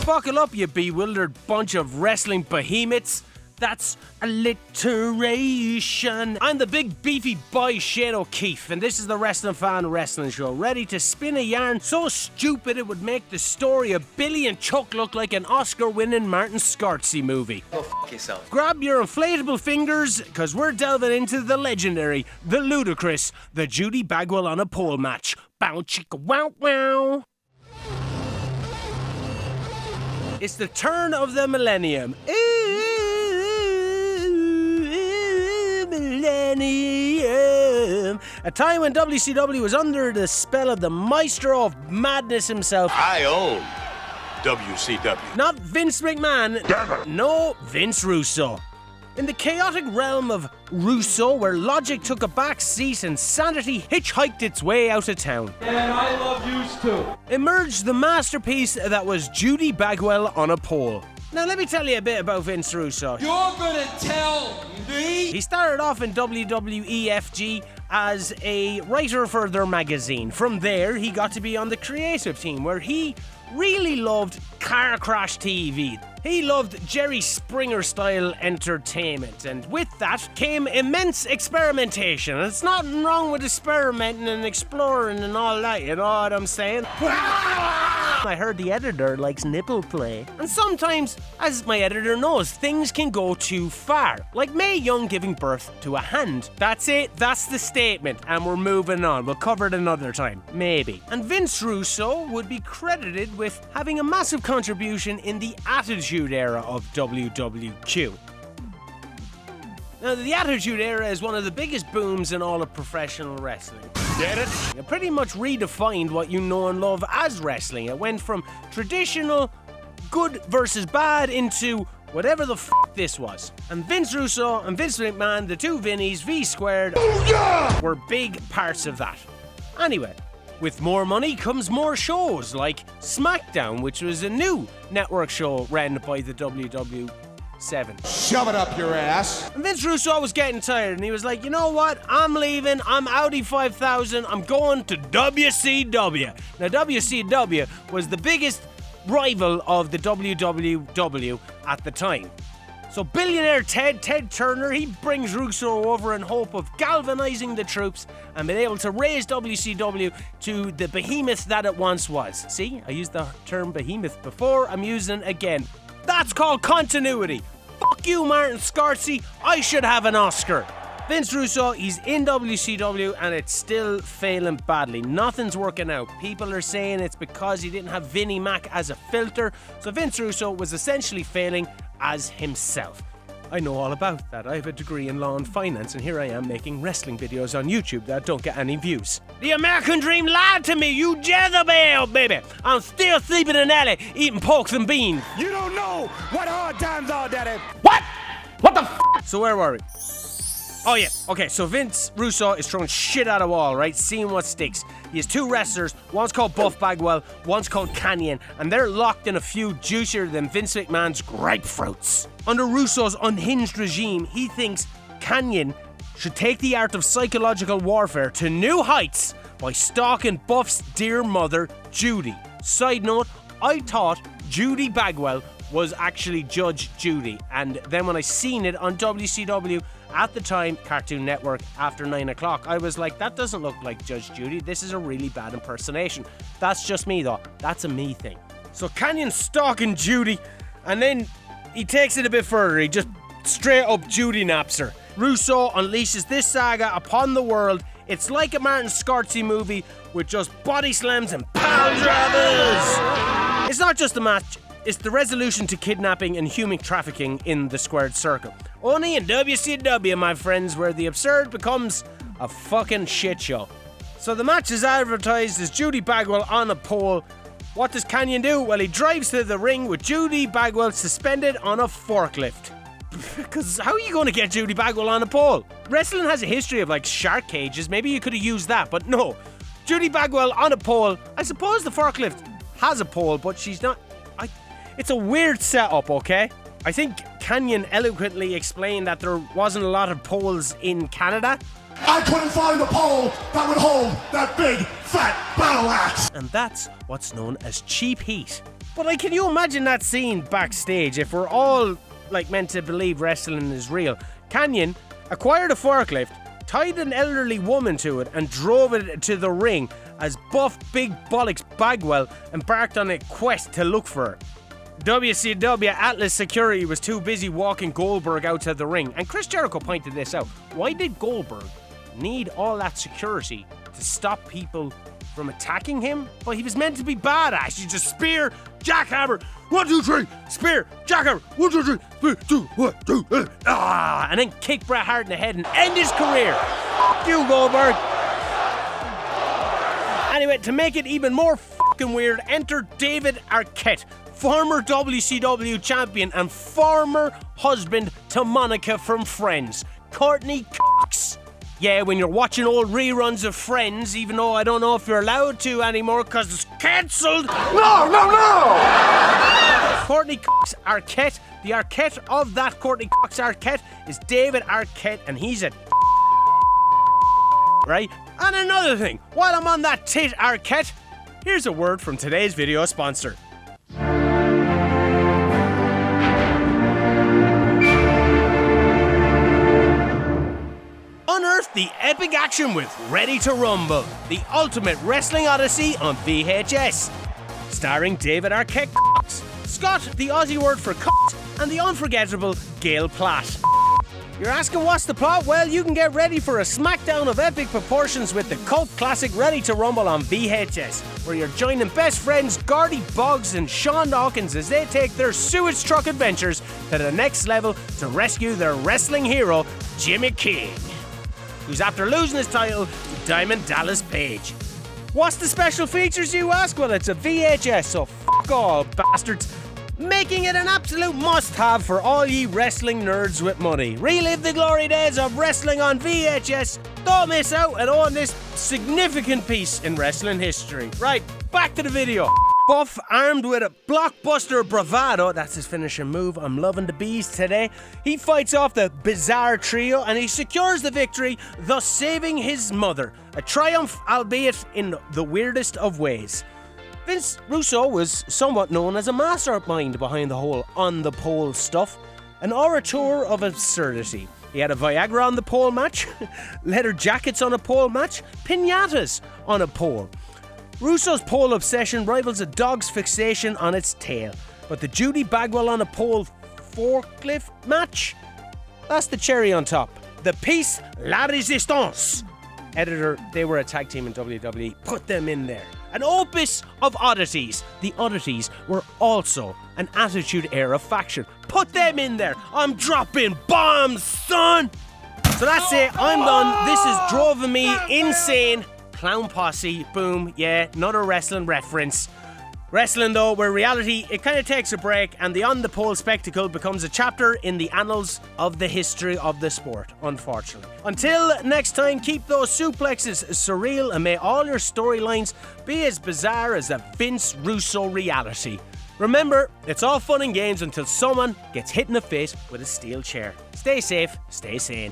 buckle up, you bewildered bunch of wrestling behemoths. That's alliteration. I'm the big beefy boy Shane O'Keefe, and this is the Wrestling Fan Wrestling Show, ready to spin a yarn so stupid it would make the story of Billy and Chuck look like an Oscar-winning Martin Scorsese movie. Go f*** yourself. Grab your inflatable fingers, because we're delving into the legendary, the ludicrous, the Judy Bagwell on a pole match. Bow chicka wow wow. It's the turn of the millennium. Millennium. A time when WCW was under the spell of the maestro of madness himself. I own WCW. Not Vince McMahon. No, Vince Russo. In the chaotic realm of Russo, where logic took a back seat and sanity hitchhiked its way out of town, and I love yous too, emerged the masterpiece that was Judy Bagwell on a pole. Now let me tell you a bit about Vince Russo. You're gonna tell me? He started off in WWEFG as a writer for their magazine. From there, he got to be on the creative team, where he really loved car crash TV. He loved Jerry Springer-style entertainment, and with that came immense experimentation. And it's nothing wrong with experimenting and exploring and all that, you know what I'm saying? I heard the editor likes nipple play. And sometimes, as my editor knows, things can go too far. Like Mae Young giving birth to a hand. That's it, that's the statement, and we're moving on. We'll cover it another time, maybe. And Vince Russo would be credited with having a massive contribution in the Attitude Era of WWQ. Now, the Attitude Era is one of the biggest booms in all of professional wrestling. Get it? It pretty much redefined what you know and love as wrestling. It went from traditional good versus bad into whatever the f*** this was. And Vince Russo and Vince McMahon, the two Vinnies, V squared, were big parts of that. Anyway, with more money comes more shows, like SmackDown, which was a new network show ran by the WCW. Shove it up your ass. And Vince Russo was getting tired, and he was like, you know what? I'm leaving. I'm Audi 5000. I'm going to WCW. Now, WCW was the biggest rival of the WWW at the time. So billionaire Ted Turner, he brings Russo over in hope of galvanizing the troops and being able to raise WCW to the behemoth that it once was. See, I used the term behemoth before, I'm using it again. That's called continuity. Fuck you, Martin Scorsese. I should have an Oscar. Vince Russo, he's in WCW and it's still failing badly. Nothing's working out. People are saying it's because he didn't have Vinnie Mac as a filter. So Vince Russo was essentially failing as himself. I know all about that. I have a degree in law and finance, and here I am making wrestling videos on YouTube that don't get any views. The American dream lied to me, you Jezebel, baby. I'm still sleeping in an alley, eating porks and beans. You don't know what hard times are, Daddy. What? What the f***? So where were we? Oh yeah, okay, so Vince Russo is throwing shit at a wall, right? Seeing what sticks. He has two wrestlers, one's called Buff Bagwell, one's called Kanyon, and they're locked in a feud juicier than Vince McMahon's grapefruits. Under Russo's unhinged regime, he thinks Kanyon should take the art of psychological warfare to new heights by stalking Buff's dear mother, Judy. Side note, I thought Judy Bagwell was actually Judge Judy, and then when I seen it on WCW at the time, Cartoon Network, after 9 o'clock, I was like, that doesn't look like Judge Judy. This is a really bad impersonation. That's just me though. That's a me thing. So Kanyon's stalking Judy, and then he takes it a bit further. He just straight up Judy naps her. Russo unleashes this saga upon the world. It's like a Martin Scorsese movie with just body slams and power drivers. It's not just a match. It's the resolution to kidnapping and human trafficking in the squared circle. Only in WCW, my friends, where the absurd becomes a fucking shit show. So the match is advertised as Judy Bagwell on a pole. What does Kanyon do? Well, he drives to the ring with Judy Bagwell suspended on a forklift. Because how are you going to get Judy Bagwell on a pole? Wrestling has a history of like shark cages. Maybe you could have used that, but no. Judy Bagwell on a pole. I suppose the forklift has a pole, but she's not. It's a weird setup, okay? I think Kanyon eloquently explained that there wasn't a lot of poles in Canada. I couldn't find a pole that would hold that big, fat battle axe. And that's what's known as cheap heat. But like, can you imagine that scene backstage if we're all like meant to believe wrestling is real? Kanyon acquired a forklift, tied an elderly woman to it, and drove it to the ring as buff Big Bollocks Bagwell embarked on a quest to look for her. WCW Atlas Security was too busy walking Goldberg out to the ring, and Chris Jericho pointed this out. Why did Goldberg need all that security to stop people from attacking him? Well, he was meant to be badass. You just spear, jackhammer, 1, 2, 3, spear, jackhammer, 1, 2, 3, spear, 2, 1, 2, and then kick Bret Hart in the head and end his career. F*** you, Goldberg. Anyway, to make it even more fucking weird, enter David Arquette, former WCW champion and former husband to Monica from Friends, Courtney Cox. Yeah, when you're watching old reruns of Friends, even though I don't know if you're allowed to anymore because it's cancelled. No! Courtney Cox Arquette. The Arquette of that Courtney Cox Arquette is David Arquette, and he's a right? And another thing, while I'm on that tit Arquette, here's a word from today's video sponsor. Unearth the epic action with Ready to Rumble, the ultimate wrestling odyssey on VHS. Starring David Arquette Cox, Scott, the Aussie word for Cox, and the unforgettable Gail Platt. You're asking what's the plot? Well, you can get ready for a smackdown of epic proportions with the cult classic Ready to Rumble on VHS, where you're joining best friends Gordy Boggs and Shawn Dawkins as they take their sewage truck adventures to the next level to rescue their wrestling hero, Jimmy King, who's after losing his title to Diamond Dallas Page. What's the special features, you ask? Well, it's a VHS, so fuck all, bastards. Making it an absolute must-have for all ye wrestling nerds with money. Relive the glory days of wrestling on VHS. Don't miss out and own this significant piece in wrestling history. Right, back to the video. Buff, armed with a blockbuster bravado, that's his finishing move, I'm loving the bees today, he fights off the bizarre trio and he secures the victory, thus saving his mother. A triumph, albeit in the weirdest of ways. Vince Russo was somewhat known as a mastermind behind the whole on-the-pole stuff, an orator of absurdity. He had a Viagra on the pole match, leather jackets on a pole match, piñatas on a pole. Russo's pole obsession rivals a dog's fixation on its tail, but the Judy Bagwell on a pole forklift match? That's the cherry on top. The piece La Resistance. Editor, they were a tag team in WWE. Put them in there. An opus of oddities. The oddities were also an Attitude Era faction. Put them in there. I'm dropping bombs, son. So that's it. I'm done. This is driving me insane. Clown Posse. Boom. Yeah, another wrestling reference. Wrestling, though, where reality, it kind of takes a break and the on-the-pole spectacle becomes a chapter in the annals of the history of the sport, unfortunately. Until next time, keep those suplexes surreal and may all your storylines be as bizarre as a Vince Russo reality. Remember, it's all fun and games until someone gets hit in the face with a steel chair. Stay safe, stay sane.